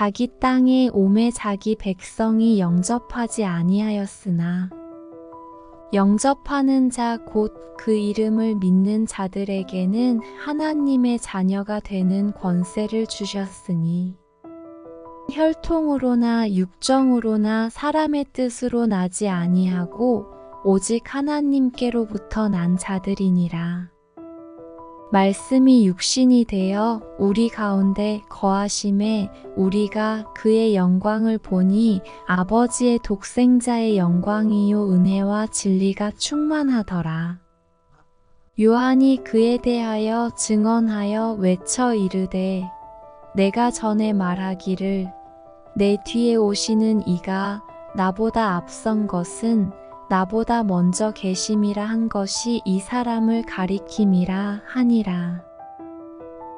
자기 땅에 오매 자기 백성이 영접하지 아니하였으나 영접하는 자 곧 그 이름을 믿는 자들에게는 하나님의 자녀가 되는 권세를 주셨으니 혈통으로나 육정으로나 사람의 뜻으로 나지 아니하고 오직 하나님께로부터 난 자들이니라. 말씀이 육신이 되어 우리 가운데 거하심에 우리가 그의 영광을 보니 아버지의 독생자의 영광이요 은혜와 진리가 충만하더라. 요한이 그에 대하여 증언하여 외쳐 이르되 내가 전에 말하기를 내 뒤에 오시는 이가 나보다 앞선 것은 나보다 먼저 계심이라 한 것이 이 사람을 가리킴이라 하니라.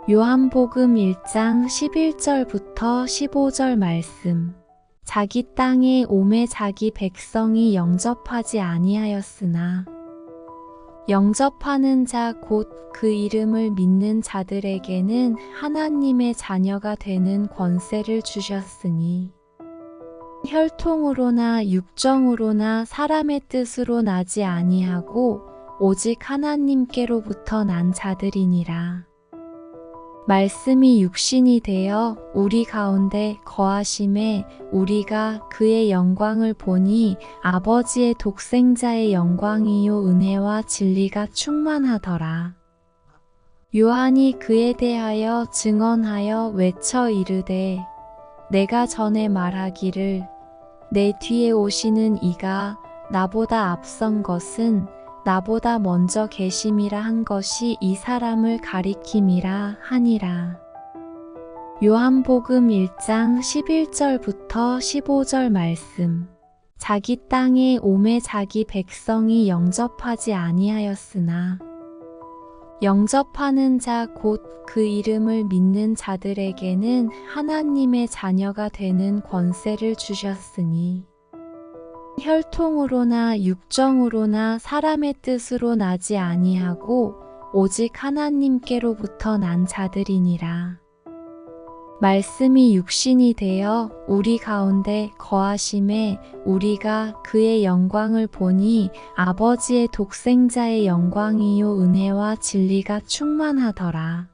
요한복음 1장 11절부터 15절 말씀. 자기 땅에 오매 자기 백성이 영접하지 아니하였으나 영접하는 자 곧 그 이름을 믿는 자들에게는 하나님의 자녀가 되는 권세를 주셨으니 혈통으로나 육정으로나 사람의 뜻으로 나지 아니하고 오직 하나님께로부터 난 자들이니라. 말씀이 육신이 되어 우리 가운데 거하심에 우리가 그의 영광을 보니 아버지의 독생자의 영광이요 은혜와 진리가 충만하더라. 요한이 그에 대하여 증언하여 외쳐 이르되 내가 전에 말하기를 내 뒤에 오시는 이가 나보다 앞선 것은 나보다 먼저 계심이라 한 것이 이 사람을 가리킴이라 하니라. 요한복음 1장 11절부터 15절 말씀. 자기 땅에 오매 자기 백성이 영접하지 아니하였으나 영접하는 자 곧 그 이름을 믿는 자들에게는 하나님의 자녀가 되는 권세를 주셨으니 혈통으로나 육정으로나 사람의 뜻으로 나지 아니하고 오직 하나님께로부터 난 자들이니라. 말씀이 육신이 되어 우리 가운데 거하심에 우리가 그의 영광을 보니 아버지의 독생자의 영광이요 은혜와 진리가 충만하더라.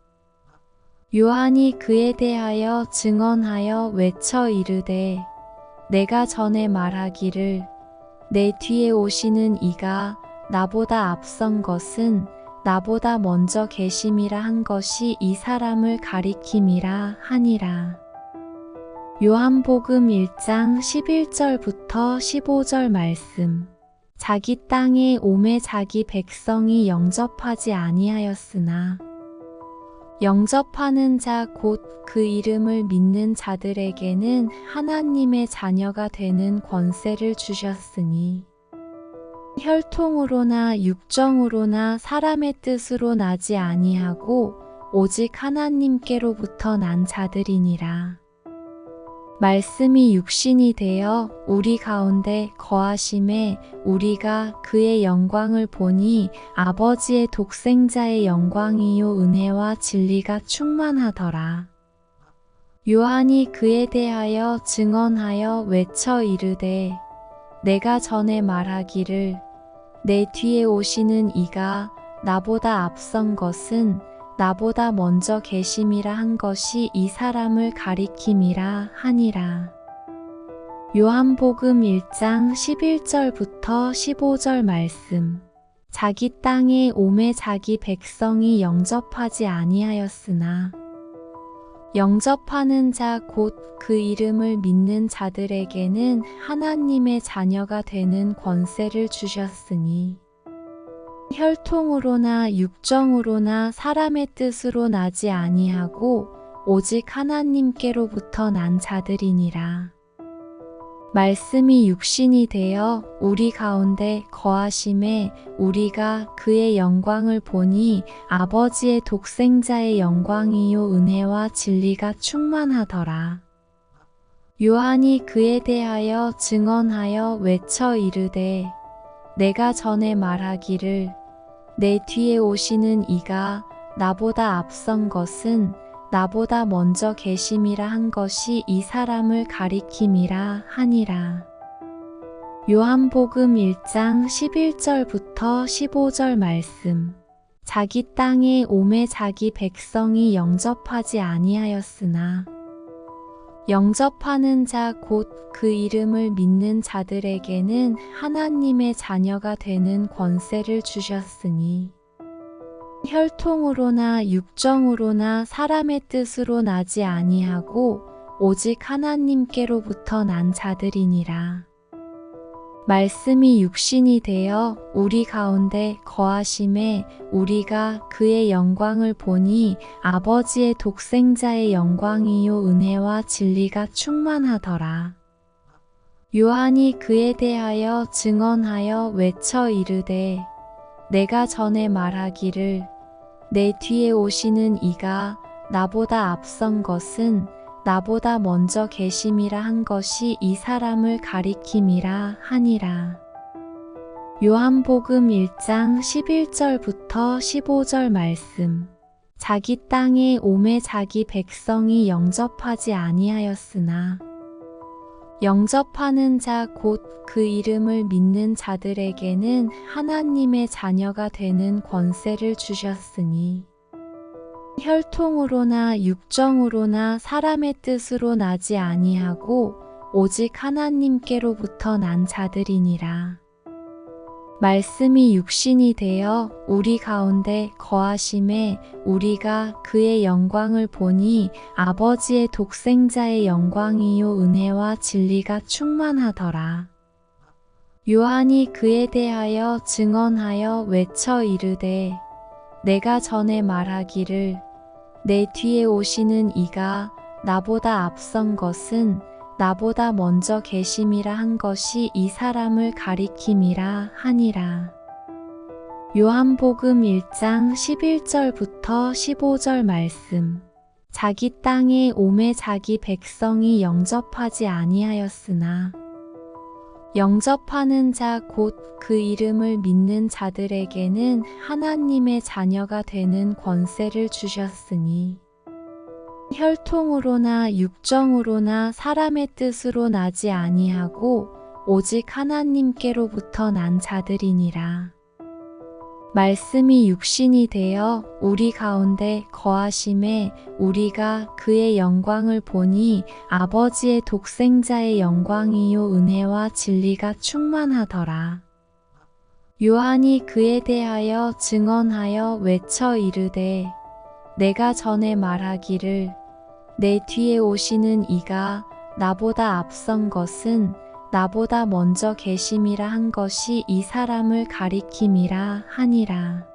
요한이 그에 대하여 증언하여 외쳐 이르되 내가 전에 말하기를 내 뒤에 오시는 이가 나보다 앞선 것은 나보다 먼저 계심이라 한 것이 이 사람을 가리킴이라 하니라. 요한복음 1장 11절부터 15절 말씀. 자기 땅에 오매 자기 백성이 영접하지 아니하였으나 영접하는 자 곧 그 이름을 믿는 자들에게는 하나님의 자녀가 되는 권세를 주셨으니 혈통으로나 육정으로나 사람의 뜻으로 나지 아니하고 오직 하나님께로부터 난 자들이니라. 말씀이 육신이 되어 우리 가운데 거하심에 우리가 그의 영광을 보니 아버지의 독생자의 영광이요 은혜와 진리가 충만하더라. 요한이 그에 대하여 증언하여 외쳐 이르되 내가 전에 말하기를 내 뒤에 오시는 이가 나보다 앞선 것은 나보다 먼저 계심이라 한 것이 이 사람을 가리킴이라 하니라. 요한복음 1장 11절부터 15절 말씀. 자기 땅에 오매 자기 백성이 영접하지 아니하였으나 영접하는 자 곧 그 이름을 믿는 자들에게는 하나님의 자녀가 되는 권세를 주셨으니 혈통으로나 육정으로나 사람의 뜻으로 나지 아니하고 오직 하나님께로부터 난 자들이니라. 말씀이 육신이 되어 우리 가운데 거하심에 우리가 그의 영광을 보니 아버지의 독생자의 영광이요 은혜와 진리가 충만하더라. 요한이 그에 대하여 증언하여 외쳐 이르되 내가 전에 말하기를 내 뒤에 오시는 이가 나보다 앞선 것은 나보다 먼저 계심이라 한 것이 이 사람을 가리킴이라 하니라. 요한복음 1장 11절부터 15절 말씀. 자기 땅에 오매 자기 백성이 영접하지 아니하였으나 영접하는 자 곧 그 이름을 믿는 자들에게는 하나님의 자녀가 되는 권세를 주셨으니 혈통으로나 육정으로나 사람의 뜻으로 나지 아니하고 오직 하나님께로부터 난 자들이니라. 말씀이 육신이 되어 우리 가운데 거하심에 우리가 그의 영광을 보니 아버지의 독생자의 영광이요 은혜와 진리가 충만하더라. 요한이 그에 대하여 증언하여 외쳐 이르되 내가 전에 말하기를 내 뒤에 오시는 이가 나보다 앞선 것은 나보다 먼저 계심이라 한 것이 이 사람을 가리킴이라 하니라. 요한복음 1장 11절부터 15절 말씀. 자기 땅에 오매 자기 백성이 영접하지 아니하였으나 영접하는 자 곧 그 이름을 믿는 자들에게는 하나님의 자녀가 되는 권세를 주셨으니 혈통으로나 육정으로나 사람의 뜻으로 나지 아니하고 오직 하나님께로부터 난 자들이니라. 말씀이 육신이 되어 우리 가운데 거하심에 우리가 그의 영광을 보니 아버지의 독생자의 영광이요 은혜와 진리가 충만하더라. 요한이 그에 대하여 증언하여 외쳐 이르되 내가 전에 말하기를 내 뒤에 오시는 이가 나보다 앞선 것은 나보다 먼저 계심이라 한 것이 이 사람을 가리킴이라 하니라. 요한복음 1장 11절부터 15절 말씀. 자기 땅에 오매 자기 백성이 영접하지 아니하였으나 영접하는 자 곧 그 이름을 믿는 자들에게는 하나님의 자녀가 되는 권세를 주셨으니 혈통으로나 육정으로나 사람의 뜻으로 나지 아니하고 오직 하나님께로부터 난 자들이니라. 말씀이 육신이 되어 우리 가운데 거하심에 우리가 그의 영광을 보니 아버지의 독생자의 영광이요 은혜와 진리가 충만하더라. 요한이 그에 대하여 증언하여 외쳐 이르되 내가 전에 말하기를 내 뒤에 오시는 이가 나보다 앞선 것은 나보다 먼저 계심이라 한 것이 이 사람을 가리킴이라 하니라.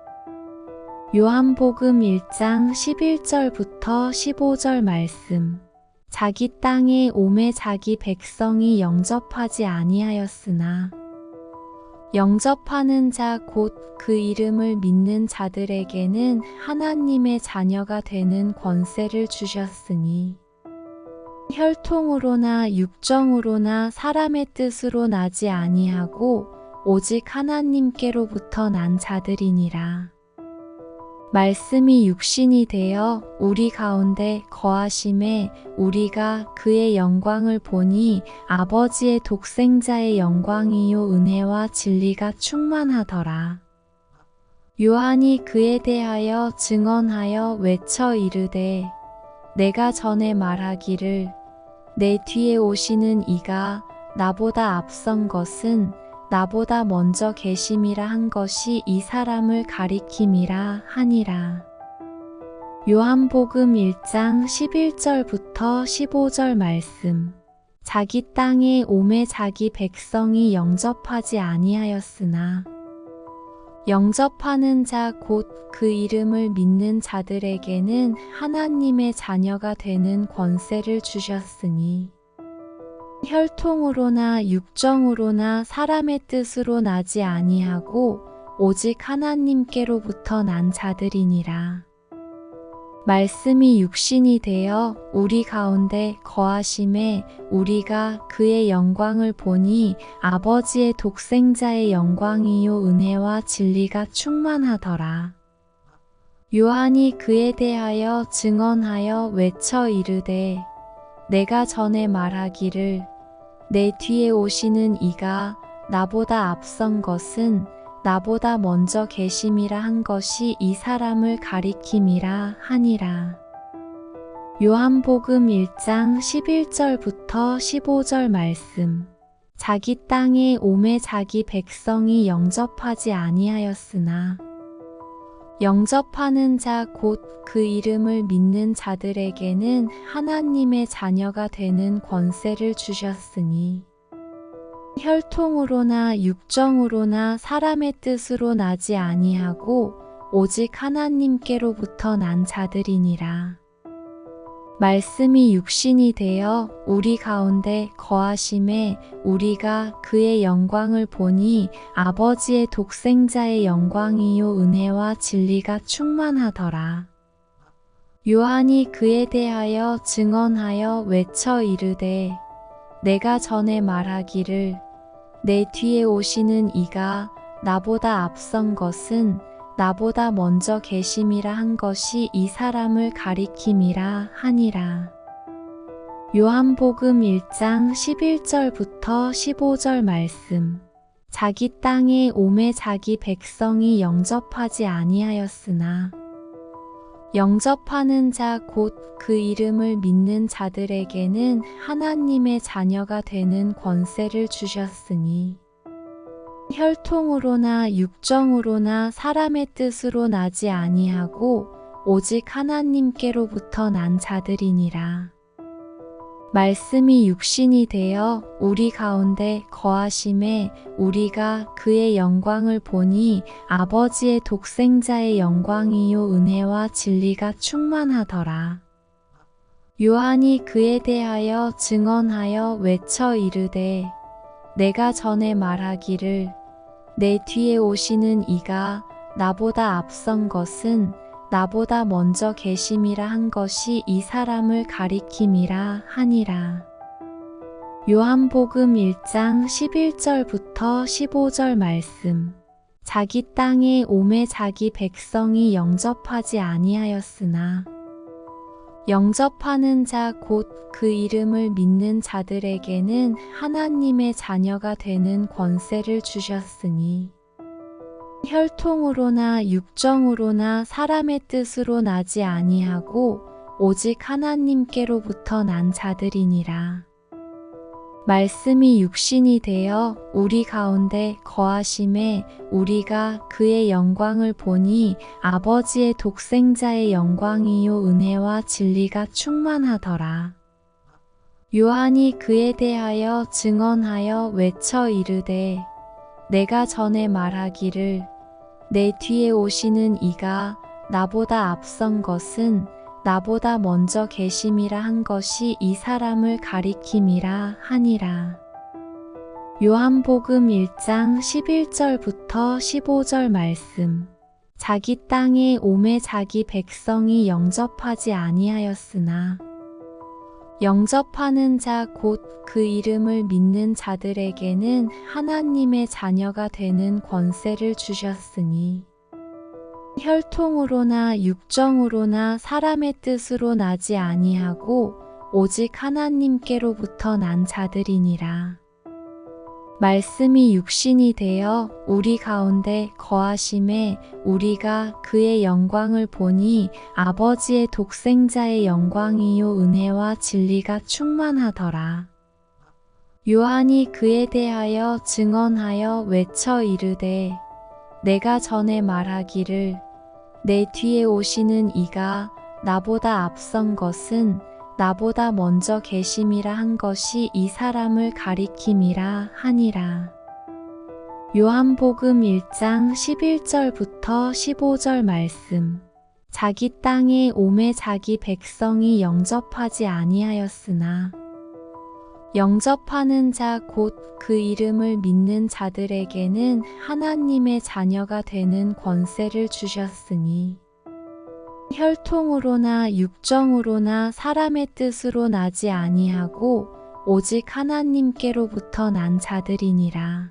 요한복음 1장 11절부터 15절 말씀. 자기 땅에 오매 자기 백성이 영접하지 아니하였으나 영접하는 자 곧 그 이름을 믿는 자들에게는 하나님의 자녀가 되는 권세를 주셨으니 혈통으로나 육정으로나 사람의 뜻으로 나지 아니하고 오직 하나님께로부터 난 자들이니라. 말씀이 육신이 되어 우리 가운데 거하심에 우리가 그의 영광을 보니 아버지의 독생자의 영광이요 은혜와 진리가 충만하더라. 요한이 그에 대하여 증언하여 외쳐 이르되 내가 전에 말하기를 내 뒤에 오시는 이가 나보다 앞선 것은 나보다 먼저 계심이라 한 것이 이 사람을 가리킴이라 하니라. 요한복음 1장 11절부터 15절 말씀. 자기 땅에 오매 자기 백성이 영접하지 아니하였으나 영접하는 자 곧 그 이름을 믿는 자들에게는 하나님의 자녀가 되는 권세를 주셨으니 혈통으로나 육정으로나 사람의 뜻으로 나지 아니하고 오직 하나님께로부터 난 자들이니라. 말씀이 육신이 되어 우리 가운데 거하심에 우리가 그의 영광을 보니 아버지의 독생자의 영광이요 은혜와 진리가 충만하더라. 요한이 그에 대하여 증언하여 외쳐 이르되 내가 전에 말하기를 내 뒤에 오시는 이가 나보다 앞선 것은 나보다 먼저 계심이라 한 것이 이 사람을 가리킴이라 하니라. 요한복음 1장 11절부터 15절 말씀. 자기 땅에 오매 자기 백성이 영접하지 아니하였으나 영접하는 자 곧 그 이름을 믿는 자들에게는 하나님의 자녀가 되는 권세를 주셨으니 혈통으로나 육정으로나 사람의 뜻으로 나지 아니하고 오직 하나님께로부터 난 자들이니라. 말씀이 육신이 되어 우리 가운데 거하심에 우리가 그의 영광을 보니 아버지의 독생자의 영광이요 은혜와 진리가 충만하더라. 요한이 그에 대하여 증언하여 외쳐 이르되 내가 전에 말하기를 내 뒤에 오시는 이가 나보다 앞선 것은 나보다 먼저 계심이라 한 것이 이 사람을 가리킴이라 하니라. 요한복음 1장 11절부터 15절 말씀. 자기 땅에 오매 자기 백성이 영접하지 아니하였으나 영접하는 자 곧 그 이름을 믿는 자들에게는 하나님의 자녀가 되는 권세를 주셨으니 혈통으로나 육정으로나 사람의 뜻으로 나지 아니하고 오직 하나님께로부터 난 자들이니라. 말씀이 육신이 되어 우리 가운데 거하심에 우리가 그의 영광을 보니 아버지의 독생자의 영광이요 은혜와 진리가 충만하더라. 요한이 그에 대하여 증언하여 외쳐 이르되 내가 전에 말하기를 내 뒤에 오시는 이가 나보다 앞선 것은 나보다 먼저 계심이라 한 것이 이 사람을 가리킴이라 하니라. 요한복음 1장 11절부터 15절 말씀. 자기 땅에 오매 자기 백성이 영접하지 아니하였으나 영접하는 자 곧 그 이름을 믿는 자들에게는 하나님의 자녀가 되는 권세를 주셨으니 혈통으로나 육정으로나 사람의 뜻으로 나지 아니하고 오직 하나님께로부터 난 자들이니라. 말씀이 육신이 되어 우리 가운데 거하심에 우리가 그의 영광을 보니 아버지의 독생자의 영광이요 은혜와 진리가 충만하더라. 요한이 그에 대하여 증언하여 외쳐 이르되 내가 전에 말하기를 내 뒤에 오시는 이가 나보다 앞선 것은 나보다 먼저 계심이라 한 것이 이 사람을 가리킴이라 하니라. 요한복음 1장 11절부터 15절 말씀. 자기 땅에 오매 자기 백성이 영접하지 아니하였으나 영접하는 자 곧 그 이름을 믿는 자들에게는 하나님의 자녀가 되는 권세를 주셨으니 혈통으로나 육정으로나 사람의 뜻으로 나지 아니하고 오직 하나님께로부터 난 자들이니라. 말씀이 육신이 되어 우리 가운데 거하심에 우리가 그의 영광을 보니 아버지의 독생자의 영광이요 은혜와 진리가 충만하더라. 요한이 그에 대하여 증언하여 외쳐 이르되 내가 전에 말하기를 내 뒤에 오시는 이가 나보다 앞선 것은 나보다 먼저 계심이라 한 것이 이 사람을 가리킴이라 하니라. 요한복음 1장 11절부터 15절 말씀. 자기 땅에 오매 자기 백성이 영접하지 아니하였으나 영접하는 자 곧 그 이름을 믿는 자들에게는 하나님의 자녀가 되는 권세를 주셨으니 혈통으로나 육정으로나 사람의 뜻으로 나지 아니하고 오직 하나님께로부터 난 자들이니라.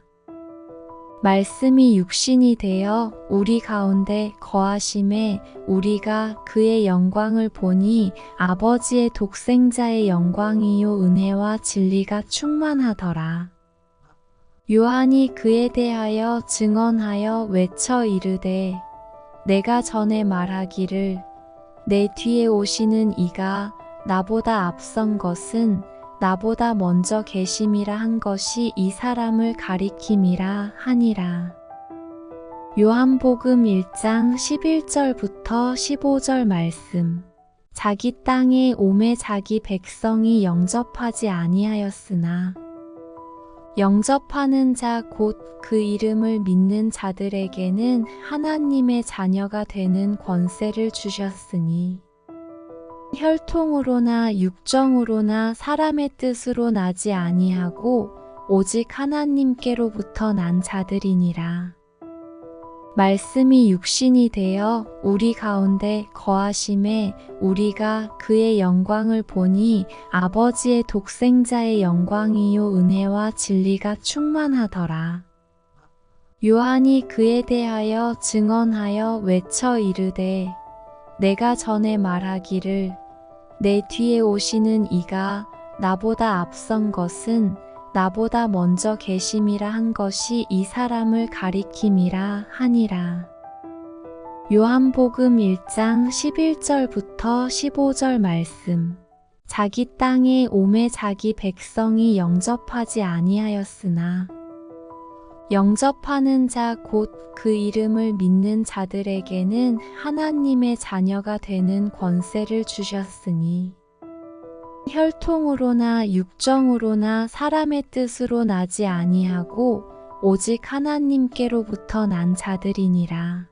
말씀이 육신이 되어 우리 가운데 거하심에 우리가 그의 영광을 보니 아버지의 독생자의 영광이요 은혜와 진리가 충만하더라. 요한이 그에 대하여 증언하여 외쳐 이르되 내가 전에 말하기를 내 뒤에 오시는 이가 나보다 앞선 것은 나보다 먼저 계심이라 한 것이 이 사람을 가리킴이라 하니라. 요한복음 1장 11절부터 15절 말씀. 자기 땅에 오매 자기 백성이 영접하지 아니하였으나 영접하는 자 곧 그 이름을 믿는 자들에게는 하나님의 자녀가 되는 권세를 주셨으니 혈통으로나 육정으로나 사람의 뜻으로 나지 아니하고 오직 하나님께로부터 난 자들이니라. 말씀이 육신이 되어 우리 가운데 거하심에 우리가 그의 영광을 보니 아버지의 독생자의 영광이요 은혜와 진리가 충만하더라. 요한이 그에 대하여 증언하여 외쳐 이르되 내가 전에 말하기를 내 뒤에 오시는 이가 나보다 앞선 것은 나보다 먼저 계심이라 한 것이 이 사람을 가리킴이라 하니라. 요한복음 1장 11절부터 15절 말씀. 자기 땅에 오매 자기 백성이 영접하지 아니하였으나 영접하는 자 곧 그 이름을 믿는 자들에게는 하나님의 자녀가 되는 권세를 주셨으니 혈통으로나 육정으로나 사람의 뜻으로 나지 아니하고 오직 하나님께로부터 난 자들이니라.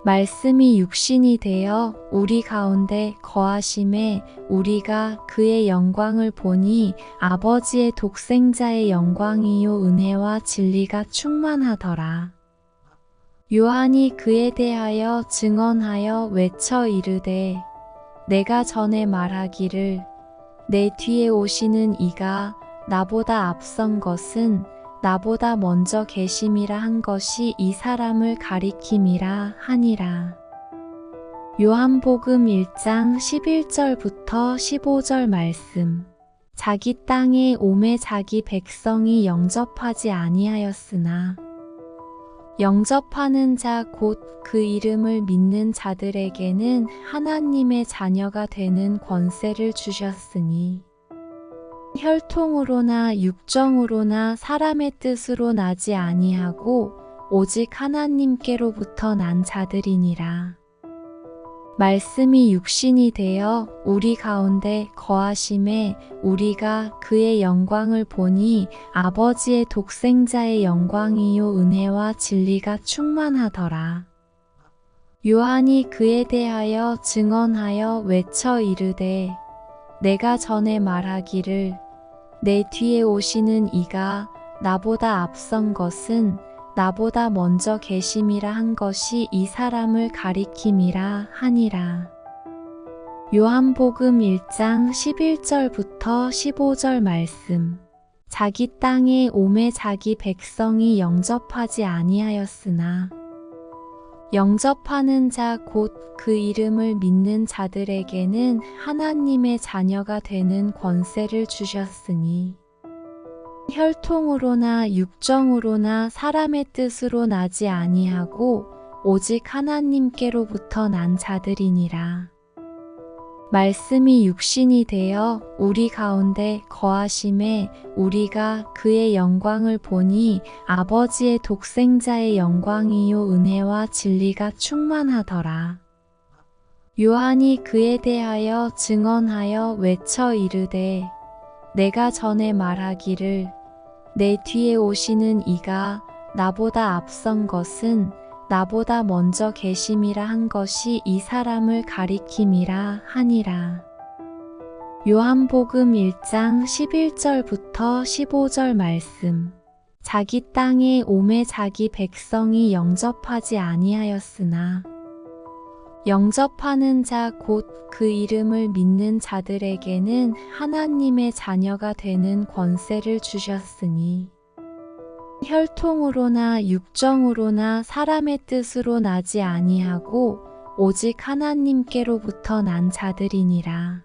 말씀이 육신이 되어 우리 가운데 거하심에 우리가 그의 영광을 보니 아버지의 독생자의 영광이요 은혜와 진리가 충만하더라. 요한이 그에 대하여 증언하여 외쳐 이르되 내가 전에 말하기를 내 뒤에 오시는 이가 나보다 앞선 것은 나보다 먼저 계심이라 한 것이 이 사람을 가리킴이라 하니라. 요한복음 1장 11절부터 15절 말씀. 자기 땅에 오매 자기 백성이 영접하지 아니하였으나 영접하는 자 곧 그 이름을 믿는 자들에게는 하나님의 자녀가 되는 권세를 주셨으니 혈통으로나 육정으로나 사람의 뜻으로 나지 아니하고 오직 하나님께로부터 난 자들이니라. 말씀이 육신이 되어 우리 가운데 거하심에 우리가 그의 영광을 보니 아버지의 독생자의 영광이요 은혜와 진리가 충만하더라. 요한이 그에 대하여 증언하여 외쳐 이르되 내가 전에 말하기를 내 뒤에 오시는 이가 나보다 앞선 것은 나보다 먼저 계심이라 한 것이 이 사람을 가리킴이라 하니라. 요한복음 1장 11절부터 15절 말씀. 자기 땅에 오매 자기 백성이 영접하지 아니하였으나 영접하는 자 곧 그 이름을 믿는 자들에게는 하나님의 자녀가 되는 권세를 주셨으니 혈통으로나 육정으로나 사람의 뜻으로 나지 아니하고 오직 하나님께로부터 난 자들이니라. 말씀이 육신이 되어 우리 가운데 거하심에 우리가 그의 영광을 보니 아버지의 독생자의 영광이요 은혜와 진리가 충만하더라. 요한이 그에 대하여 증언하여 외쳐 이르되 내가 전에 말하기를 내 뒤에 오시는 이가 나보다 앞선 것은 나보다 먼저 계심이라 한 것이 이 사람을 가리킴이라 하니라. 요한복음 1장 11절부터 15절 말씀. 자기 땅에 오매 자기 백성이 영접하지 아니하였으나 영접하는 자 곧 그 이름을 믿는 자들에게는 하나님의 자녀가 되는 권세를 주셨으니 혈통으로나 육정으로나 사람의 뜻으로 나지 아니하고 오직 하나님께로부터 난 자들이니라.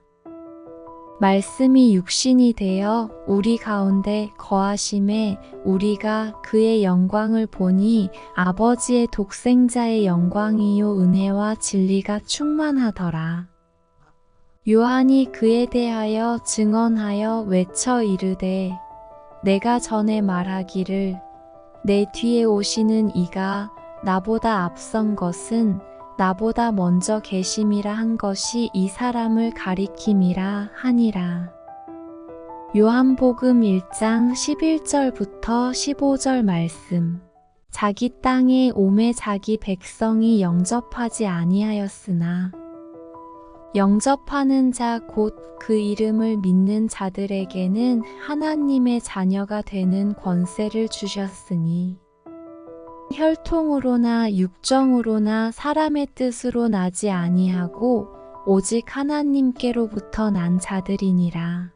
말씀이 육신이 되어 우리 가운데 거하심에 우리가 그의 영광을 보니 아버지의 독생자의 영광이요 은혜와 진리가 충만하더라. 요한이 그에 대하여 증언하여 외쳐 이르되 내가 전에 말하기를 내 뒤에 오시는 이가 나보다 앞선 것은 나보다 먼저 계심이라 한 것이 이 사람을 가리킴이라 하니라. 요한복음 1장 11절부터 15절 말씀. 자기 땅에 오매 자기 백성이 영접하지 아니하였으나 영접하는 자 곧 그 이름을 믿는 자들에게는 하나님의 자녀가 되는 권세를 주셨으니 혈통으로나 육정으로나 사람의 뜻으로 나지 아니하고 오직 하나님께로부터 난 자들이니라.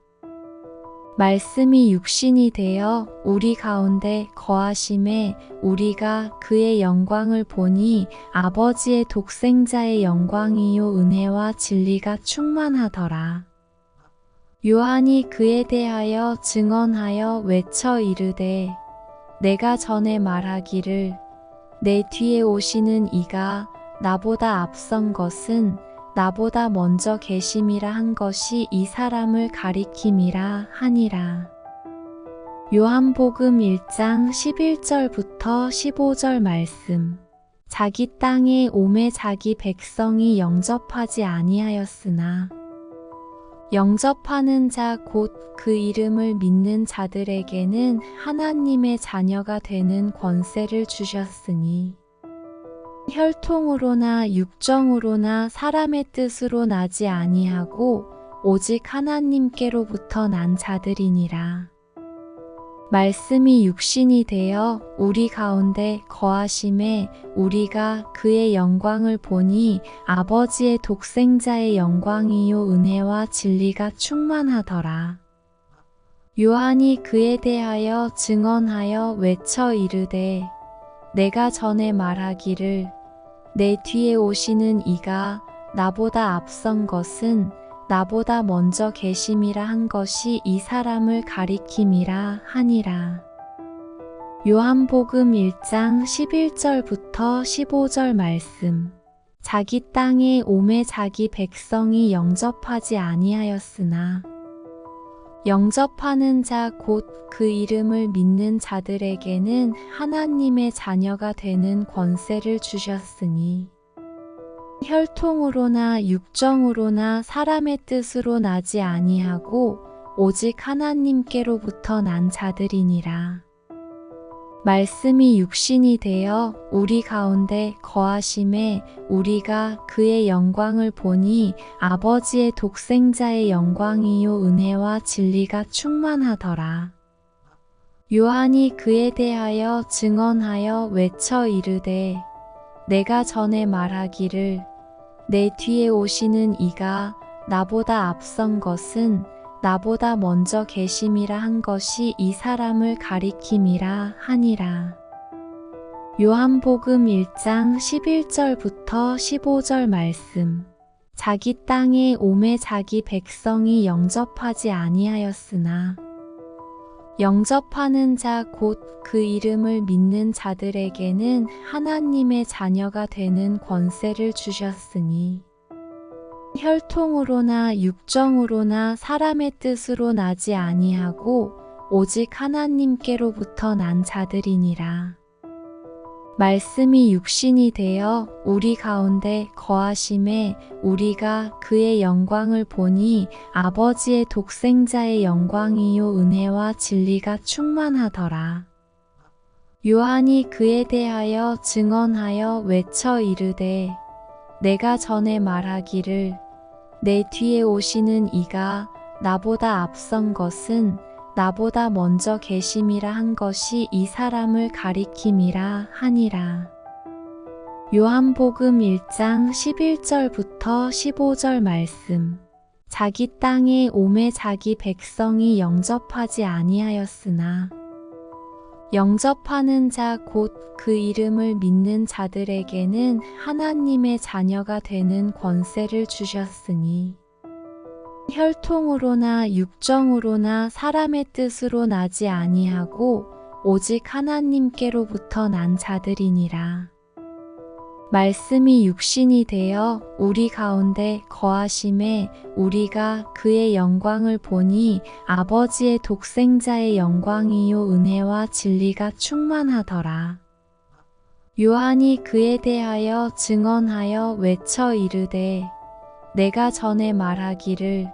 말씀이 육신이 되어 우리 가운데 거하심에 우리가 그의 영광을 보니 아버지의 독생자의 영광이요 은혜와 진리가 충만하더라. 요한이 그에 대하여 증언하여 외쳐 이르되 내가 전에 말하기를 내 뒤에 오시는 이가 나보다 앞선 것은 나보다 먼저 계심이라 한 것이 이 사람을 가리킴이라 하니라. 요한복음 1장 11절부터 15절 말씀. 자기 땅에 오매 자기 백성이 영접하지 아니하였으나 영접하는 자 곧 그 이름을 믿는 자들에게는 하나님의 자녀가 되는 권세를 주셨으니 혈통으로나 육정으로나 사람의 뜻으로 나지 아니하고 오직 하나님께로부터 난 자들이니라. 말씀이 육신이 되어 우리 가운데 거하심에 우리가 그의 영광을 보니 아버지의 독생자의 영광이요 은혜와 진리가 충만하더라. 요한이 그에 대하여 증언하여 외쳐 이르되 내가 전에 말하기를 내 뒤에 오시는 이가 나보다 앞선 것은 나보다 먼저 계심이라 한 것이 이 사람을 가리킴이라 하니라. 요한복음 1장 11절부터 15절 말씀. 자기 땅에 오매 자기 백성이 영접하지 아니하였으나 영접하는 자 곧 그 이름을 믿는 자들에게는 하나님의 자녀가 되는 권세를 주셨으니 혈통으로나 육정으로나 사람의 뜻으로 나지 아니하고 오직 하나님께로부터 난 자들이니라. 말씀이 육신이 되어 우리 가운데 거하심에 우리가 그의 영광을 보니 아버지의 독생자의 영광이요 은혜와 진리가 충만하더라. 요한이 그에 대하여 증언하여 외쳐 이르되 내가 전에 말하기를 내 뒤에 오시는 이가 나보다 앞선 것은 나보다 먼저 계심이라 한 것이 이 사람을 가리킴이라 하니라. 요한복음 1장 11절부터 15절 말씀. 자기 땅에 오매 자기 백성이 영접하지 아니하였으나 영접하는 자 곧 그 이름을 믿는 자들에게는 하나님의 자녀가 되는 권세를 주셨으니 혈통으로나 육정으로나 사람의 뜻으로 나지 아니하고 오직 하나님께로부터 난 자들이니라. 말씀이 육신이 되어 우리 가운데 거하심에 우리가 그의 영광을 보니 아버지의 독생자의 영광이요 은혜와 진리가 충만하더라. 요한이 그에 대하여 증언하여 외쳐 이르되 내가 전에 말하기를 내 뒤에 오시는 이가 나보다 앞선 것은 나보다 먼저 계심이라 한 것이 이 사람을 가리킴이라 하니라. 요한복음 1장 11절부터 15절 말씀. 자기 땅에 오매 자기 백성이 영접하지 아니하였으나 영접하는 자 곧 그 이름을 믿는 자들에게는 하나님의 자녀가 되는 권세를 주셨으니 혈통으로나 육정으로나 사람의 뜻으로 나지 아니하고 오직 하나님께로부터 난 자들이니라. 말씀이 육신이 되어 우리 가운데 거하심에 우리가 그의 영광을 보니 아버지의 독생자의 영광이요 은혜와 진리가 충만하더라. 요한이 그에 대하여 증언하여 외쳐 이르되 내가 전에 말하기를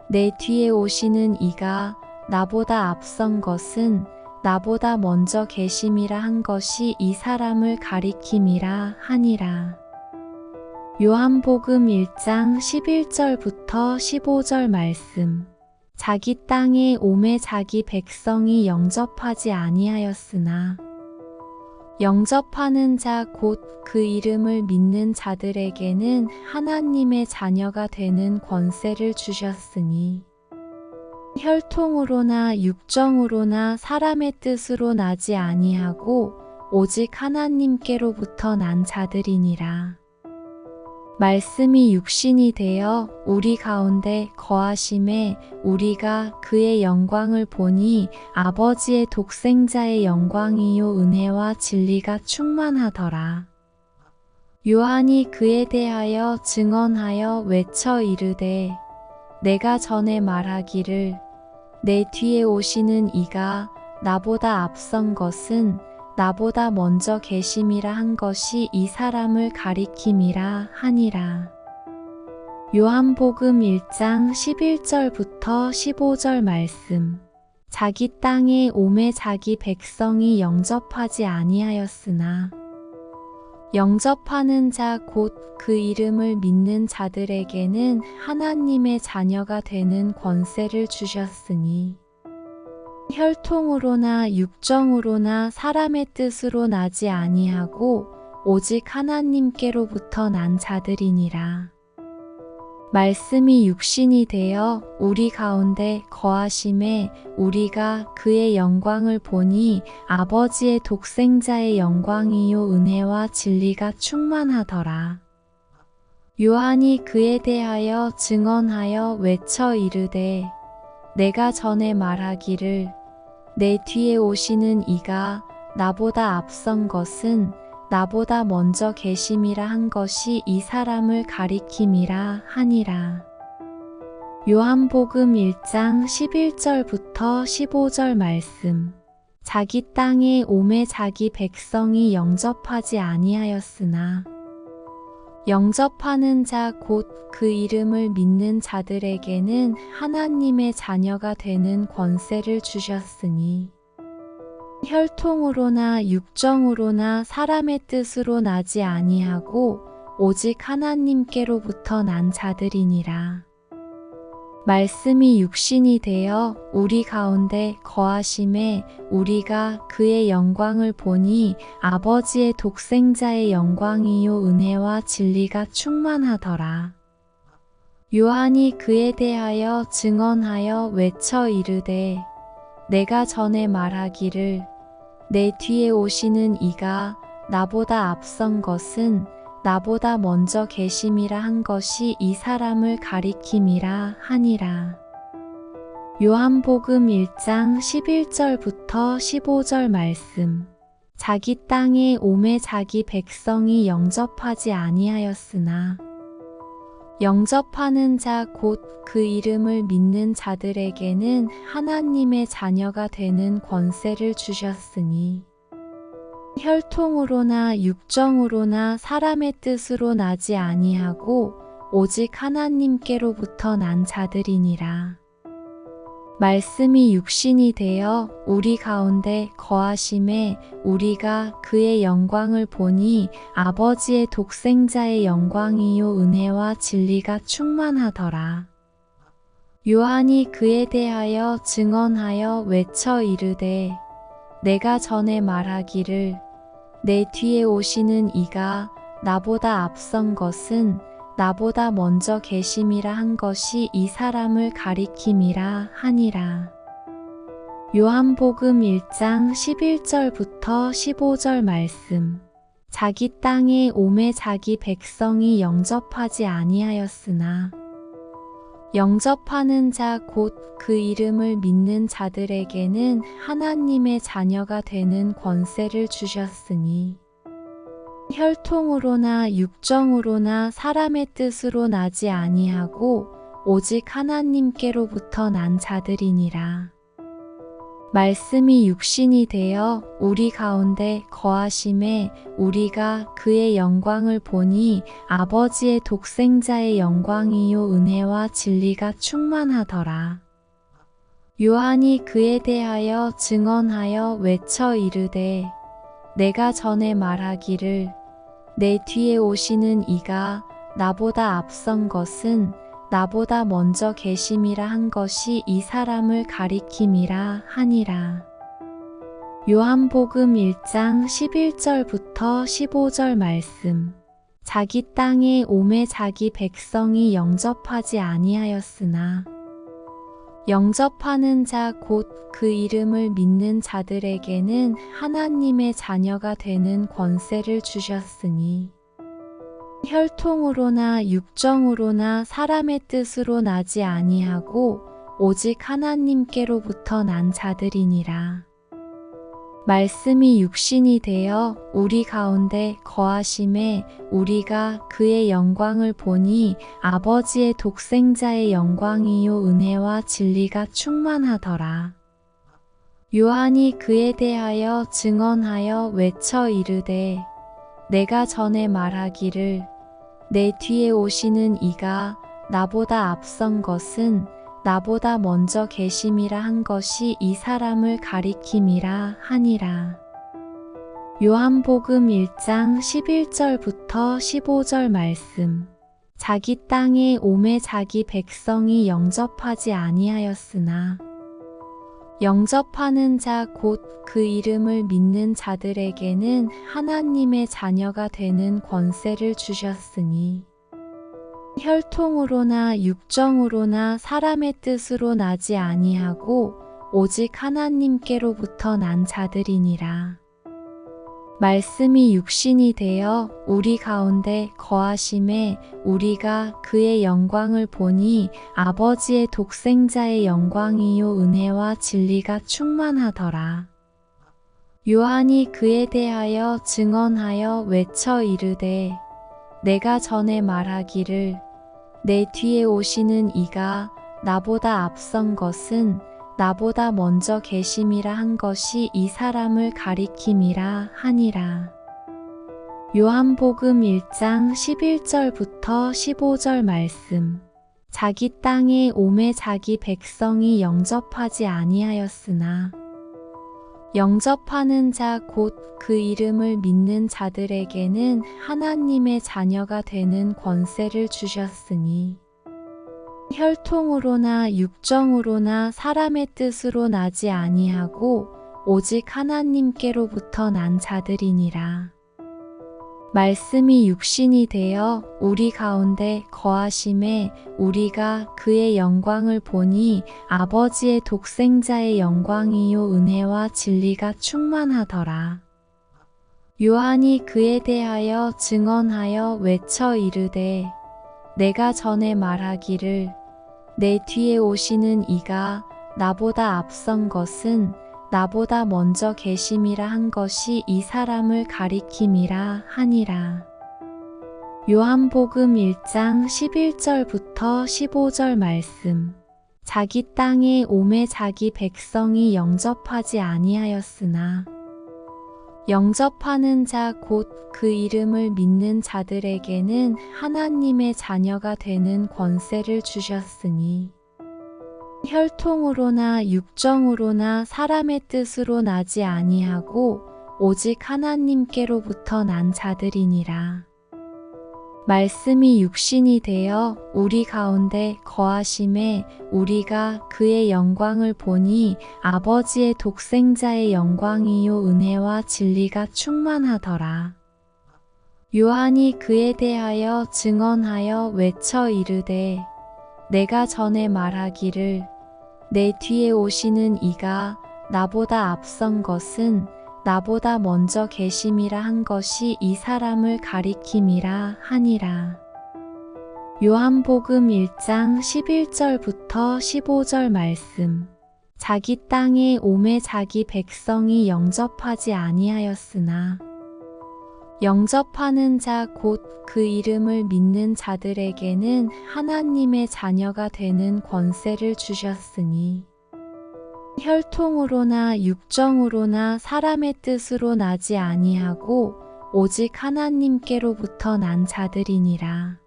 내 뒤에 오시는 이가 나보다 앞선 것은 나보다 먼저 계심이라 한 것이 이 사람을 가리킴이라 하니라. 요한복음 1장 11절부터 15절 말씀. 자기 땅에 오매 자기 백성이 영접하지 아니하였으나 영접하는 자 곧 그 이름을 믿는 자들에게는 하나님의 자녀가 되는 권세를 주셨으니 혈통으로나 육정으로나 사람의 뜻으로 나지 아니하고 오직 하나님께로부터 난 자들이니라. 말씀이 육신이 되어 우리 가운데 거하심에 우리가 그의 영광을 보니 아버지의 독생자의 영광이요 은혜와 진리가 충만하더라. 요한이 그에 대하여 증언하여 외쳐 이르되 내가 전에 말하기를 내 뒤에 오시는 이가 나보다 앞선 것은 나보다 먼저 계심이라 한 것이 이 사람을 가리킴이라 하니라. 요한복음 1장 11절부터 15절 말씀. 자기 땅에 오매 자기 백성이 영접하지 아니하였으나 영접하는 자 곧 그 이름을 믿는 자들에게는 하나님의 자녀가 되는 권세를 주셨으니 혈통으로나 육정으로나 사람의 뜻으로 나지 아니하고 오직 하나님께로부터 난 자들이니라. 말씀이 육신이 되어 우리 가운데 거하심에 우리가 그의 영광을 보니 아버지의 독생자의 영광이요 은혜와 진리가 충만하더라. 요한이 그에 대하여 증언하여 외쳐 이르되 내가 전에 말하기를 내 뒤에 오시는 이가 나보다 앞선 것은 나보다 먼저 계심이라 한 것이 이 사람을 가리킴이라 하니라. 요한복음 1장 11절부터 15절 말씀. 자기 땅에 오매 자기 백성이 영접하지 아니하였으나 영접하는 자 곧 그 이름을 믿는 자들에게는 하나님의 자녀가 되는 권세를 주셨으니 혈통으로나 육정으로나 사람의 뜻으로 나지 아니하고 오직 하나님께로부터 난 자들이니라. 말씀이 육신이 되어 우리 가운데 거하심에 우리가 그의 영광을 보니 아버지의 독생자의 영광이요 은혜와 진리가 충만하더라. 요한이 그에 대하여 증언하여 외쳐 이르되 내가 전에 말하기를 내 뒤에 오시는 이가 나보다 앞선 것은 나보다 먼저 계심이라 한 것이 이 사람을 가리킴이라 하니라. 요한복음 1장 11절부터 15절 말씀. 자기 땅에 오매 자기 백성이 영접하지 아니하였으나 영접하는 자 곧 그 이름을 믿는 자들에게는 하나님의 자녀가 되는 권세를 주셨으니 혈통으로나 육정으로나 사람의 뜻으로 나지 아니하고 오직 하나님께로부터 난 자들이니라. 말씀이 육신이 되어 우리 가운데 거하심에 우리가 그의 영광을 보니 아버지의 독생자의 영광이요 은혜와 진리가 충만하더라. 요한이 그에 대하여 증언하여 외쳐 이르되 내가 전에 말하기를 내 뒤에 오시는 이가 나보다 앞선 것은 나보다 먼저 계심이라 한 것이 이 사람을 가리킴이라 하니라. 요한복음 1장 11절부터 15절 말씀. 자기 땅에 오매 자기 백성이 영접하지 아니하였으나 영접하는 자 곧 그 이름을 믿는 자들에게는 하나님의 자녀가 되는 권세를 주셨으니 혈통으로나 육정으로나 사람의 뜻으로 나지 아니하고 오직 하나님께로부터 난 자들이니라. 말씀이 육신이 되어 우리 가운데 거하심에 우리가 그의 영광을 보니 아버지의 독생자의 영광이요 은혜와 진리가 충만하더라. 요한이 그에 대하여 증언하여 외쳐 이르되 내가 전에 말하기를 내 뒤에 오시는 이가 나보다 앞선 것은 나보다 먼저 계심이라 한 것이 이 사람을 가리킴이라 하니라. 요한복음 1장 11절부터 15절 말씀. 자기 땅에 오매 자기 백성이 영접하지 아니하였으나 영접하는 자 곧 그 이름을 믿는 자들에게는 하나님의 자녀가 되는 권세를 주셨으니 혈통으로나 육정으로나 사람의 뜻으로 나지 아니하고 오직 하나님께로부터 난 자들이니라. 말씀이 육신이 되어 우리 가운데 거하심에 우리가 그의 영광을 보니 아버지의 독생자의 영광이요 은혜와 진리가 충만하더라. 요한이 그에 대하여 증언하여 외쳐 이르되 내가 전에 말하기를 내 뒤에 오시는 이가 나보다 앞선 것은 나보다 먼저 계심이라 한 것이 이 사람을 가리킴이라 하니라. 요한복음 1장 11절부터 15절 말씀. 자기 땅에 오매 자기 백성이 영접하지 아니하였으나 영접하는 자 곧 그 이름을 믿는 자들에게는 하나님의 자녀가 되는 권세를 주셨으니 혈통으로나 육정으로나 사람의 뜻으로 나지 아니하고 오직 하나님께로부터 난 자들이니라. 말씀이 육신이 되어 우리 가운데 거하심에 우리가 그의 영광을 보니 아버지의 독생자의 영광이요 은혜와 진리가 충만하더라. 요한이 그에 대하여 증언하여 외쳐 이르되 내가 전에 말하기를 내 뒤에 오시는 이가 나보다 앞선 것은 나보다 먼저 계심이라 한 것이 이 사람을 가리킴이라 하니라. 요한복음 1장 11절부터 15절 말씀. 자기 땅에 오매 자기 백성이 영접하지 아니하였으나 영접하는 자 곧 그 이름을 믿는 자들에게는 하나님의 자녀가 되는 권세를 주셨으니 혈통으로나 육정으로나 사람의 뜻으로 나지 아니하고 오직 하나님께로부터 난 자들이니라. 말씀이 육신이 되어 우리 가운데 거하심에 우리가 그의 영광을 보니 아버지의 독생자의 영광이요 은혜와 진리가 충만하더라. 요한이 그에 대하여 증언하여 외쳐 이르되 내가 전에 말하기를 내 뒤에 오시는 이가 나보다 앞선 것은 나보다 먼저 계심이라 한 것이 이 사람을 가리킴이라 하니라. 요한복음 1장 11절부터 15절 말씀. 자기 땅에 오매 자기 백성이 영접하지 아니하였으나 영접하는 자 곧 그 이름을 믿는 자들에게는 하나님의 자녀가 되는 권세를 주셨으니 혈통으로나 육정으로나 사람의 뜻으로 나지 아니하고 오직 하나님께로부터 난 자들이니라. 말씀이 육신이 되어 우리 가운데 거하심에 우리가 그의 영광을 보니 아버지의 독생자의 영광이요 은혜와 진리가 충만하더라. 요한이 그에 대하여 증언하여 외쳐 이르되 내가 전에 말하기를 내 뒤에 오시는 이가 나보다 앞선 것은 나보다 먼저 계심이라 한 것이 이 사람을 가리킴이라 하니라. 요한복음 1장 11절부터 15절 말씀. 자기 땅에 오매 자기 백성이 영접하지 아니하였으나 영접하는 자 곧 그 이름을 믿는 자들에게는 하나님의 자녀가 되는 권세를 주셨으니 혈통으로나 육정으로나 사람의 뜻으로 나지 아니하고 오직 하나님께로부터 난 자들이니라.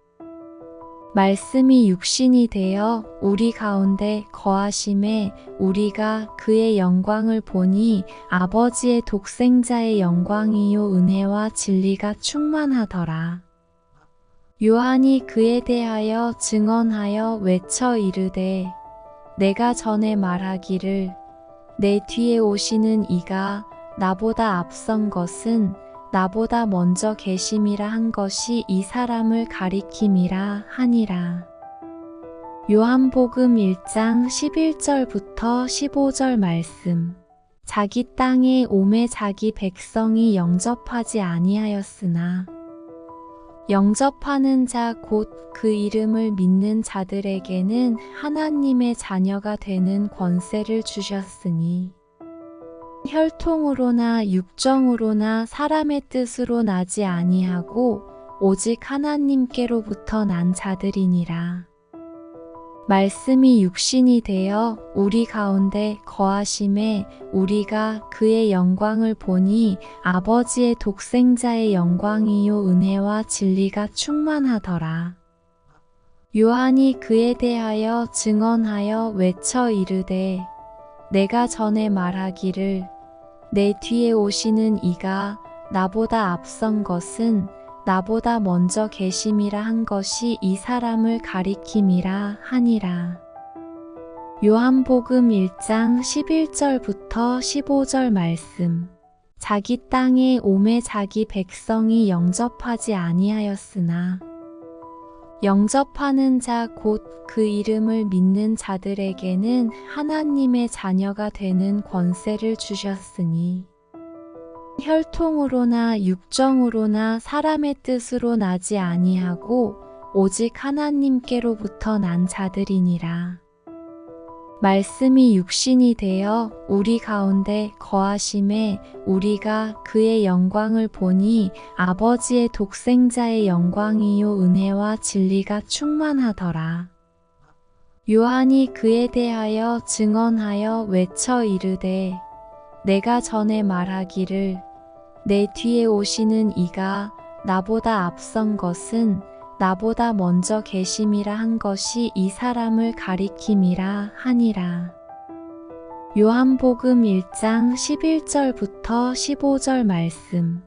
말씀이 육신이 되어 우리 가운데 거하심에 우리가 그의 영광을 보니 아버지의 독생자의 영광이요 은혜와 진리가 충만하더라. 요한이 그에 대하여 증언하여 외쳐 이르되 내가 전에 말하기를 내 뒤에 오시는 이가 나보다 앞선 것은 나보다 먼저 계심이라 한 것이 이 사람을 가리킴이라 하니라. 요한복음 1장 11절부터 15절 말씀. 자기 땅에 오매 자기 백성이 영접하지 아니하였으나 영접하는 자 곧 그 이름을 믿는 자들에게는 하나님의 자녀가 되는 권세를 주셨으니 혈통으로나 육정으로나 사람의 뜻으로 나지 아니하고 오직 하나님께로부터 난 자들이니라. 말씀이 육신이 되어 우리 가운데 거하심에 우리가 그의 영광을 보니 아버지의 독생자의 영광이요 은혜와 진리가 충만하더라. 요한이 그에 대하여 증언하여 외쳐 이르되 내가 전에 말하기를 내 뒤에 오시는 이가 나보다 앞선 것은 나보다 먼저 계심이라 한 것이 이 사람을 가리킴이라 하니라. 요한복음 1장 11절부터 15절 말씀. 자기 땅에 오매 자기 백성이 영접하지 아니하였으나 영접하는 자 곧 그 이름을 믿는 자들에게는 하나님의 자녀가 되는 권세를 주셨으니 혈통으로나 육정으로나 사람의 뜻으로 나지 아니하고 오직 하나님께로부터 난 자들이니라. 말씀이 육신이 되어 우리 가운데 거하심에 우리가 그의 영광을 보니 아버지의 독생자의 영광이요 은혜와 진리가 충만하더라. 요한이 그에 대하여 증언하여 외쳐 이르되 내가 전에 말하기를 내 뒤에 오시는 이가 나보다 앞선 것은 나보다 먼저 계심이라 한 것이 이 사람을 가리킴이라 하니라. 요한복음 1장 11절부터 15절 말씀.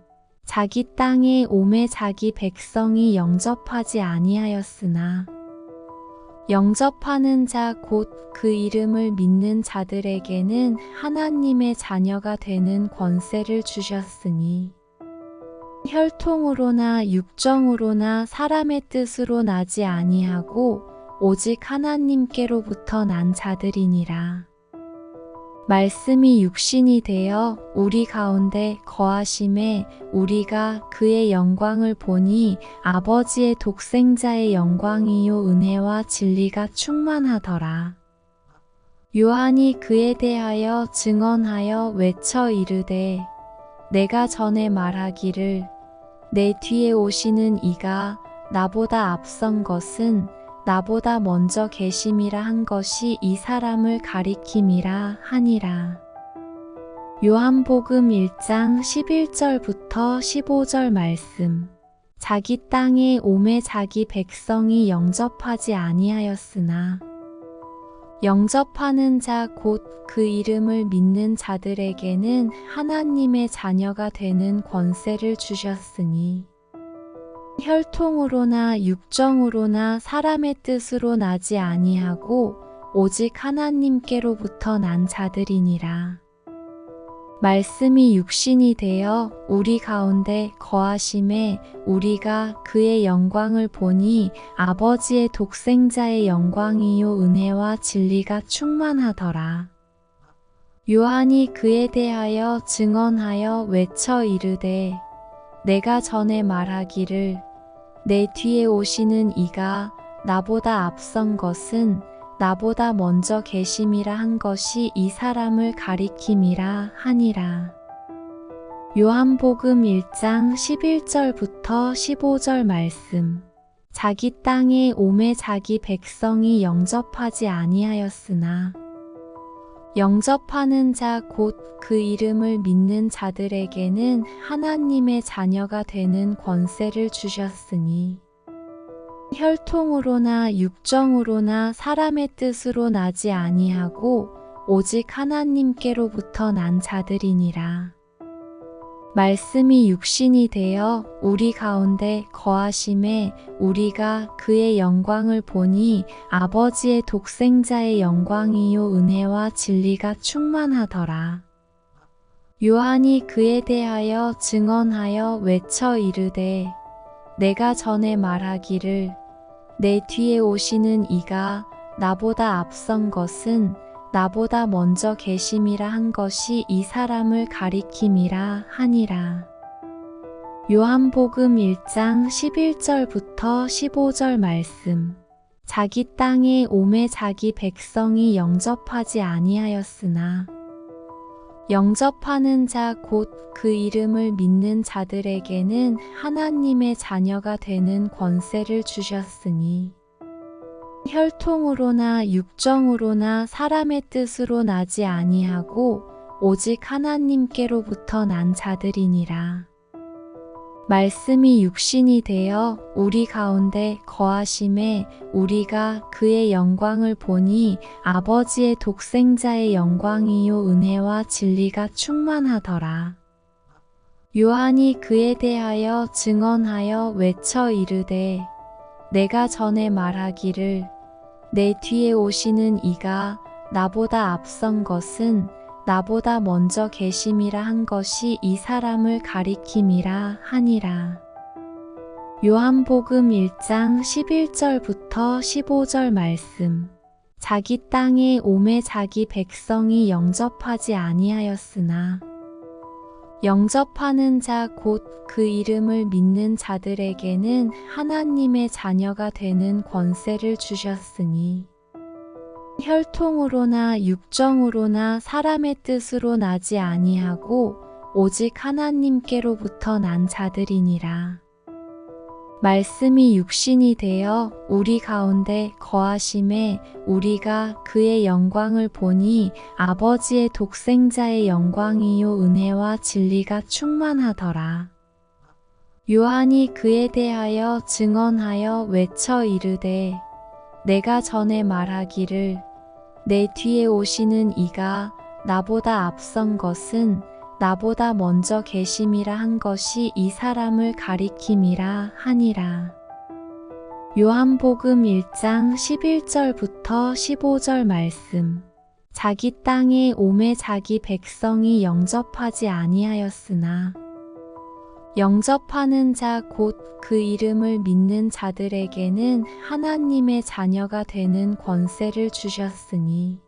자기 땅에 오매 자기 백성이 영접하지 아니하였으나 영접하는 자 곧 그 이름을 믿는 자들에게는 하나님의 자녀가 되는 권세를 주셨으니 혈통으로나 육정으로나 사람의 뜻으로 나지 아니하고 오직 하나님께로부터 난 자들이니라. 말씀이 육신이 되어 우리 가운데 거하심에 우리가 그의 영광을 보니 아버지의 독생자의 영광이요 은혜와 진리가 충만하더라. 요한이 그에 대하여 증언하여 외쳐 이르되 내가 전에 말하기를 내 뒤에 오시는 이가 나보다 앞선 것은 나보다 먼저 계심이라 한 것이 이 사람을 가리킴이라 하니라. 요한복음 1장 11절부터 15절 말씀. 자기 땅에 오매 자기 백성이 영접하지 아니하였으나 영접하는 자 곧 그 이름을 믿는 자들에게는 하나님의 자녀가 되는 권세를 주셨으니 혈통으로나 육정으로나 사람의 뜻으로 나지 아니하고 오직 하나님께로부터 난 자들이니라. 말씀이 육신이 되어 우리 가운데 거하심에 우리가 그의 영광을 보니 아버지의 독생자의 영광이요 은혜와 진리가 충만하더라. 요한이 그에 대하여 증언하여 외쳐 이르되 내가 전에 말하기를 내 뒤에 오시는 이가 나보다 앞선 것은 나보다 먼저 계심이라 한 것이 이 사람을 가리킴이라 하니라. 요한복음 1장 11절부터 15절 말씀. 자기 땅에 오매 자기 백성이 영접하지 아니하였으나 영접하는 자 곧 그 이름을 믿는 자들에게는 하나님의 자녀가 되는 권세를 주셨으니 혈통으로나 육정으로나 사람의 뜻으로 나지 아니하고 오직 하나님께로부터 난 자들이니라. 말씀이 육신이 되어 우리 가운데 거하심에 우리가 그의 영광을 보니 아버지의 독생자의 영광이요 은혜와 진리가 충만하더라. 요한이 그에 대하여 증언하여 외쳐 이르되 내가 전에 말하기를 내 뒤에 오시는 이가 나보다 앞선 것은 나보다 먼저 계심이라 한 것이 이 사람을 가리킴이라 하니라. 요한복음 1장 11절부터 15절 말씀. 자기 땅에 오매 자기 백성이 영접하지 아니하였으나 영접하는 자 곧 그 이름을 믿는 자들에게는 하나님의 자녀가 되는 권세를 주셨으니 혈통으로나 육정으로나 사람의 뜻으로 나지 아니하고 오직 하나님께로부터 난 자들이니라. 말씀이 육신이 되어 우리 가운데 거하심에 우리가 그의 영광을 보니 아버지의 독생자의 영광이요 은혜와 진리가 충만하더라. 요한이 그에 대하여 증언하여 외쳐 이르되 내가 전에 말하기를 내 뒤에 오시는 이가 나보다 앞선 것은 나보다 먼저 계심이라 한 것이 이 사람을 가리킴이라 하니라. 요한복음 1장 11절부터 15절 말씀. 자기 땅에 오매 자기 백성이 영접하지 아니하였으나 영접하는 자 곧 그 이름을 믿는 자들에게는 하나님의 자녀가 되는 권세를 주셨으니 혈통으로나 육정으로나 사람의 뜻으로 나지 아니하고 오직 하나님께로부터 난 자들이니라. 말씀이 육신이 되어 우리 가운데 거하심에 우리가 그의 영광을 보니 아버지의 독생자의 영광이요 은혜와 진리가 충만하더라. 요한이 그에 대하여 증언하여 외쳐 이르되 내가 전에 말하기를 내 뒤에 오시는 이가 나보다 앞선 것은 나보다 먼저 계심이라 한 것이 이 사람을 가리킴이라 하니라. 요한복음 1장 11절부터 15절 말씀. 자기 땅에 오매 자기 백성이 영접하지 아니하였으나 영접하는 자 곧 그 이름을 믿는 자들에게는 하나님의 자녀가 되는 권세를 주셨으니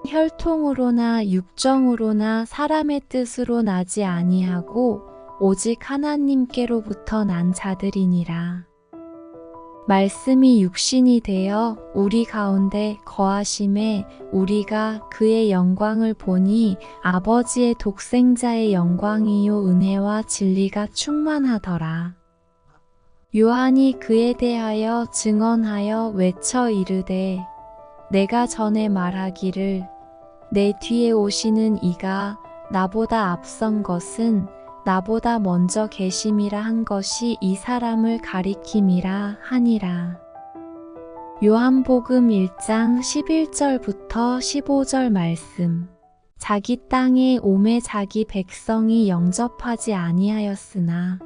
혈통으로나 육정으로나 사람의 뜻으로 나지 아니하고 오직 하나님께로부터 난 자들이니라. 말씀이 육신이 되어 우리 가운데 거하심에 우리가 그의 영광을 보니 아버지의 독생자의 영광이요 은혜와 진리가 충만하더라. 요한이 그에 대하여 증언하여 외쳐 이르되 내가 전에 말하기를 내 뒤에 오시는 이가 나보다 앞선 것은 나보다 먼저 계심이라 한 것이 이 사람을 가리킴이라 하니라. 요한복음 1장 11절부터 15절 말씀. 자기 땅에 오매 자기 백성이 영접하지 아니하였으나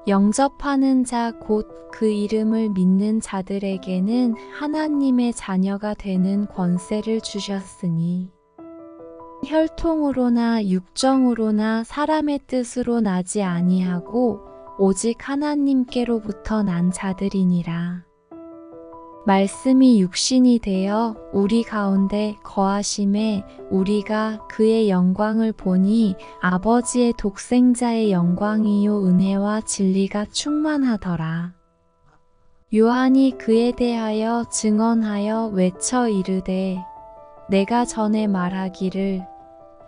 영접하는 자 곧 그 이름을 믿는 자들에게는 하나님의 자녀가 되는 권세를 주셨으니 혈통으로나 육정으로나 사람의 뜻으로 나지 아니하고 오직 하나님께로부터 난 자들이니라. 말씀이 육신이 되어 우리 가운데 거하심에 우리가 그의 영광을 보니 아버지의 독생자의 영광이요 은혜와 진리가 충만하더라. 요한이 그에 대하여 증언하여 외쳐 이르되 내가 전에 말하기를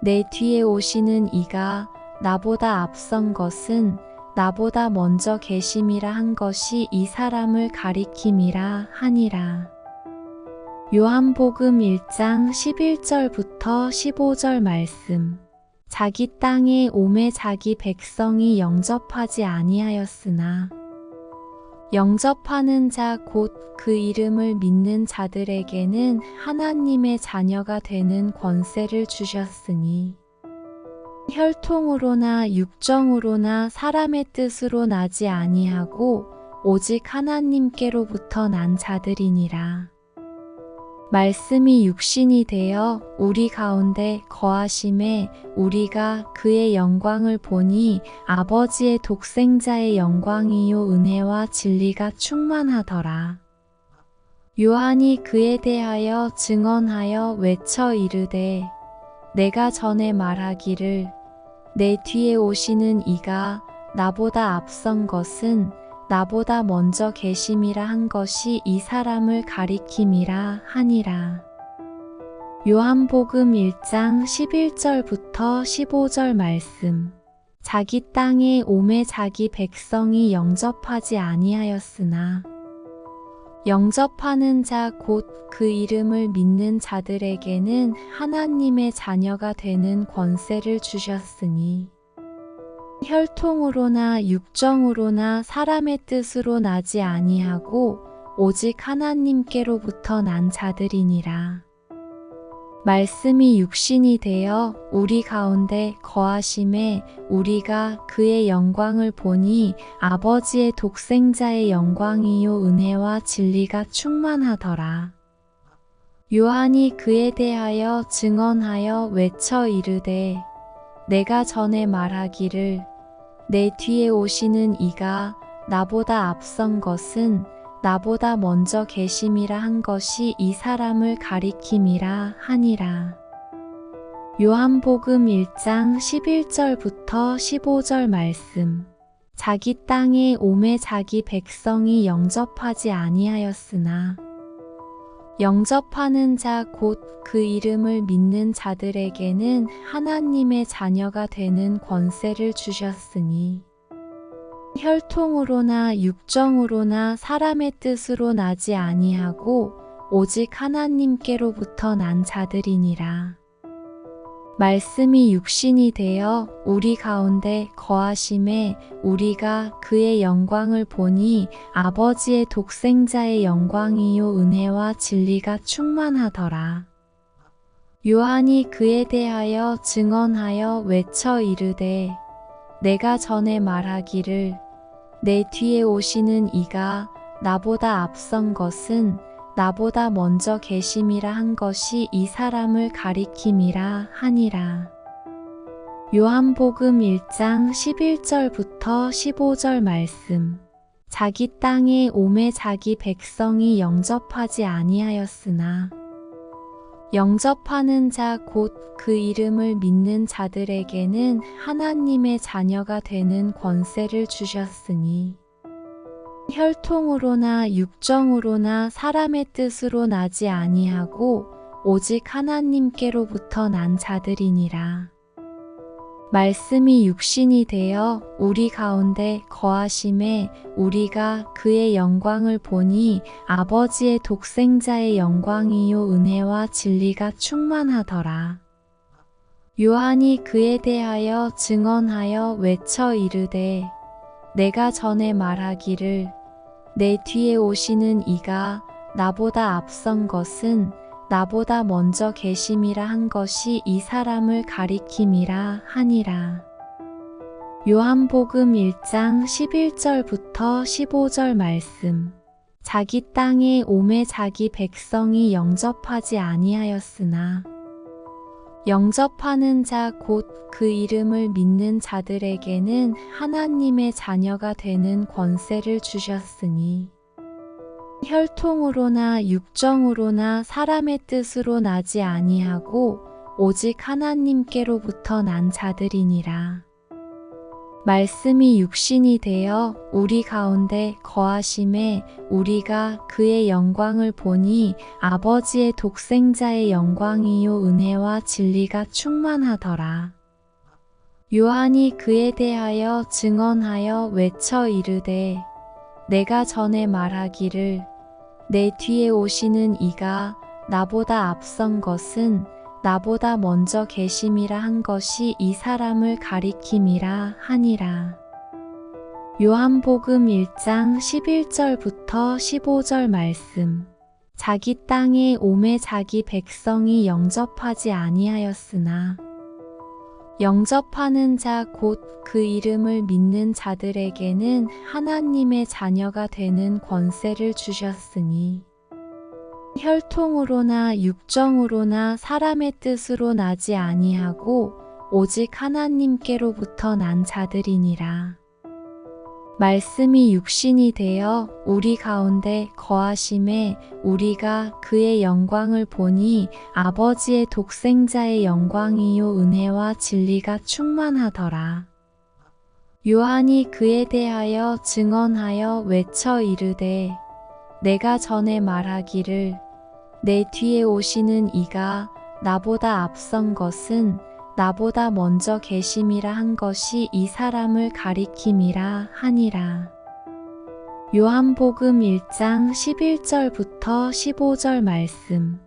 내 뒤에 오시는 이가 나보다 앞선 것은 나보다 먼저 계심이라 한 것이 이 사람을 가리킴이라 하니라. 요한복음 1장 11절부터 15절 말씀. 자기 땅에 오매 자기 백성이 영접하지 아니하였으나 영접하는 자 곧 그 이름을 믿는 자들에게는 하나님의 자녀가 되는 권세를 주셨으니 혈통으로나 육정으로나 사람의 뜻으로 나지 아니하고 오직 하나님께로부터 난 자들이니라. 말씀이 육신이 되어 우리 가운데 거하심에 우리가 그의 영광을 보니 아버지의 독생자의 영광이요 은혜와 진리가 충만하더라. 요한이 그에 대하여 증언하여 외쳐 이르되 내가 전에 말하기를 내 뒤에 오시는 이가 나보다 앞선 것은 나보다 먼저 계심이라 한 것이 이 사람을 가리킴이라 하니라. 요한복음 1장 11절부터 15절 말씀. 자기 땅에 오매 자기 백성이 영접하지 아니하였으나 영접하는 자 곧 그 이름을 믿는 자들에게는 하나님의 자녀가 되는 권세를 주셨으니 혈통으로나 육정으로나 사람의 뜻으로 나지 아니하고 오직 하나님께로부터 난 자들이니라. 말씀이 육신이 되어 우리 가운데 거하심에 우리가 그의 영광을 보니 아버지의 독생자의 영광이요 은혜와 진리가 충만하더라. 요한이 그에 대하여 증언하여 외쳐 이르되 내가 전에 말하기를 내 뒤에 오시는 이가 나보다 앞선 것은 나보다 먼저 계심이라 한 것이 이 사람을 가리킴이라 하니라. 요한복음 1장 11절부터 15절 말씀. 자기 땅에 오매 자기 백성이 영접하지 아니하였으나 영접하는 자 곧 그 이름을 믿는 자들에게는 하나님의 자녀가 되는 권세를 주셨으니 혈통으로나 육정으로나 사람의 뜻으로 나지 아니하고 오직 하나님께로부터 난 자들이니라. 말씀이 육신이 되어 우리 가운데 거하심에 우리가 그의 영광을 보니 아버지의 독생자의 영광이요 은혜와 진리가 충만하더라. 요한이 그에 대하여 증언하여 외쳐 이르되 내가 전에 말하기를 내 뒤에 오시는 이가 나보다 앞선 것은 나보다 먼저 계심이라 한 것이 이 사람을 가리킴이라 하니라. 요한복음 1장 11절부터 15절 말씀. 자기 땅에 오매 자기 백성이 영접하지 아니하였으나 영접하는 자 곧 그 이름을 믿는 자들에게는 하나님의 자녀가 되는 권세를 주셨으니 혈통으로나 육정으로나 사람의 뜻으로 나지 아니하고 오직 하나님께로부터 난 자들이니라. 말씀이 육신이 되어 우리 가운데 거하심에 우리가 그의 영광을 보니 아버지의 독생자의 영광이요 은혜와 진리가 충만하더라. 요한이 그에 대하여 증언하여 외쳐 이르되 내가 전에 말하기를 내 뒤에 오시는 이가 나보다 앞선 것은 나보다 먼저 계심이라 한 것이 이 사람을 가리킴이라 하니라. 요한복음 1장 11절부터 15절 말씀. 자기 땅에 오매 자기 백성이 영접하지 아니하였으나 영접하는 자 곧 그 이름을 믿는 자들에게는 하나님의 자녀가 되는 권세를 주셨으니 혈통으로나 육정으로나 사람의 뜻으로 나지 아니하고 오직 하나님께로부터 난 자들이니라. 말씀이 육신이 되어 우리 가운데 거하심에 우리가 그의 영광을 보니 아버지의 독생자의 영광이요 은혜와 진리가 충만하더라. 요한이 그에 대하여 증언하여 외쳐 이르되 내가 전에 말하기를 내 뒤에 오시는 이가 나보다 앞선 것은 나보다 먼저 계심이라 한 것이 이 사람을 가리킴이라 하니라. 요한복음 1장 11절부터 15절 말씀. 자기 땅에 오매 자기 백성이 영접하지 아니하였으나 영접하는 자 곧 그 이름을 믿는 자들에게는 하나님의 자녀가 되는 권세를 주셨으니 혈통으로나 육정으로나 사람의 뜻으로 나지 아니하고 오직 하나님께로부터 난 자들이니라. 말씀이 육신이 되어 우리 가운데 거하심에 우리가 그의 영광을 보니 아버지의 독생자의 영광이요 은혜와 진리가 충만하더라. 요한이 그에 대하여 증언하여 외쳐 이르되 내가 전에 말하기를 내 뒤에 오시는 이가 나보다 앞선 것은 나보다 먼저 계심이라 한 것이 이 사람을 가리킴이라 하니라. 요한복음 1장 11절부터 15절 말씀.